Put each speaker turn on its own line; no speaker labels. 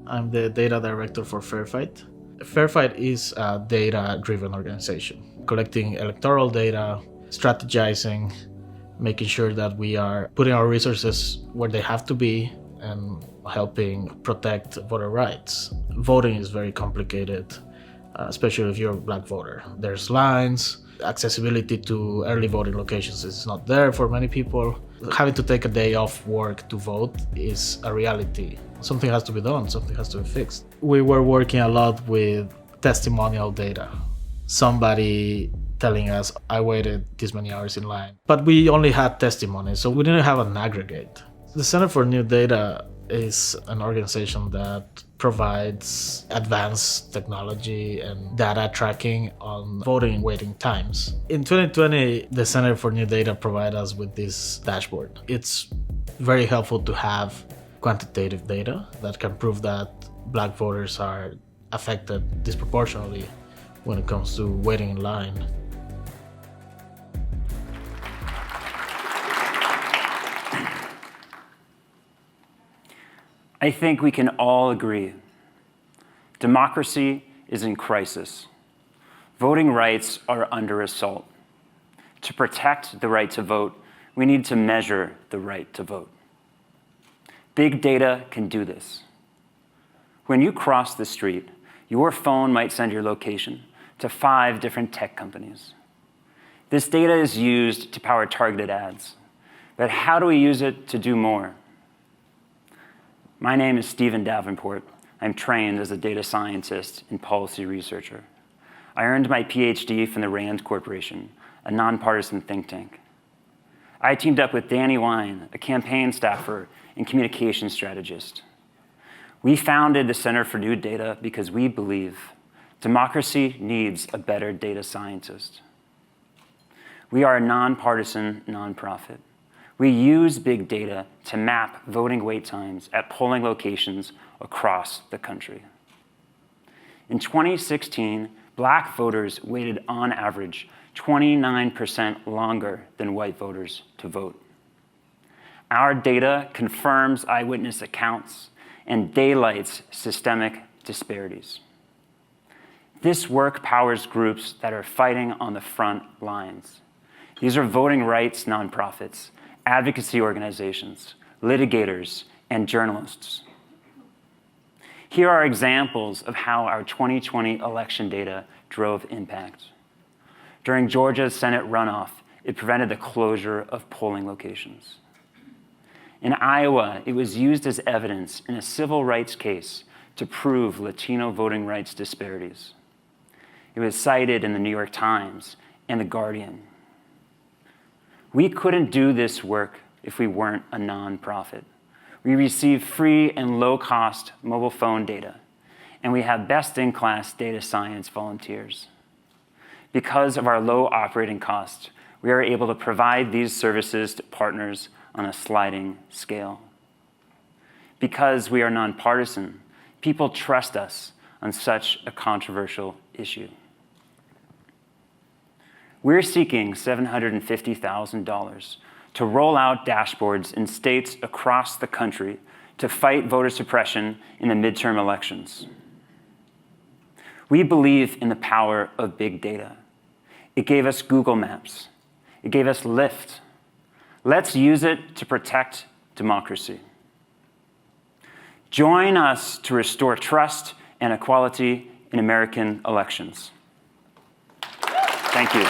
I'm the data director for Fairfight. Fairfight is a data-driven organization, collecting electoral data, strategizing, making sure that we are putting our resources where they have to be, and helping protect voter rights. Voting is very complicated, especially if you're a Black voter. There's lines, accessibility to early voting locations is not there for many people. Having to take a day off work to vote is a reality. Something has to be done, something has to be fixed. We were working a lot with testimonial data. Somebody telling us, I waited this many hours in line. But we only had testimonies, so we didn't have an aggregate. The Center for New Data is an organization that provides advanced technology and data tracking on voting waiting times. In 2020, the Center for New Data provided us with this dashboard. It's very helpful to have quantitative data that can prove that Black voters are affected disproportionately when it comes to waiting in line.
I think we can all agree. Democracy is in crisis. Voting rights are under assault. To protect the right to vote, we need to measure the right to vote. Big data can do this. When you cross the street, your phone might send your location to 5 different tech companies. This data is used to power targeted ads. But how do we use it to do more? My name is Davenport. I'm trained as a data scientist and policy researcher. I earned my PhD from the RAND Corporation, a nonpartisan think tank. I teamed up with Danny Wine, a campaign staffer and communication strategist. We founded the Center for New Data because we believe democracy needs a better data scientist. We are a nonpartisan nonprofit. We use big data to map voting wait times at polling locations across the country. In 2016, Black voters waited on average 29% longer than white voters to vote. Our data confirms eyewitness accounts and daylights systemic disparities. This work powers groups that are fighting on the front lines. These are voting rights nonprofits, advocacy organizations, litigators, and journalists. Here are examples of how our 2020 election data drove impact. During Georgia's Senate runoff, it prevented the closure of polling locations. In Iowa, it was used as evidence in a civil rights case to prove Latino voting rights disparities. It was cited in the New York Times and The Guardian. We couldn't do this work if we weren't a nonprofit. We receive free and low-cost mobile phone data, and we have best-in-class data science volunteers. Because of our low operating costs, we are able to provide these services to partners on a sliding scale. Because we are nonpartisan, people trust us on such a controversial issue. We're seeking $750,000 to roll out dashboards in states across the country to fight voter suppression in the midterm elections. We believe in the power of big data. It gave us Google Maps. It gave us Lyft. Let's use it to protect democracy. Join us to restore trust and equality in American elections. Thank you.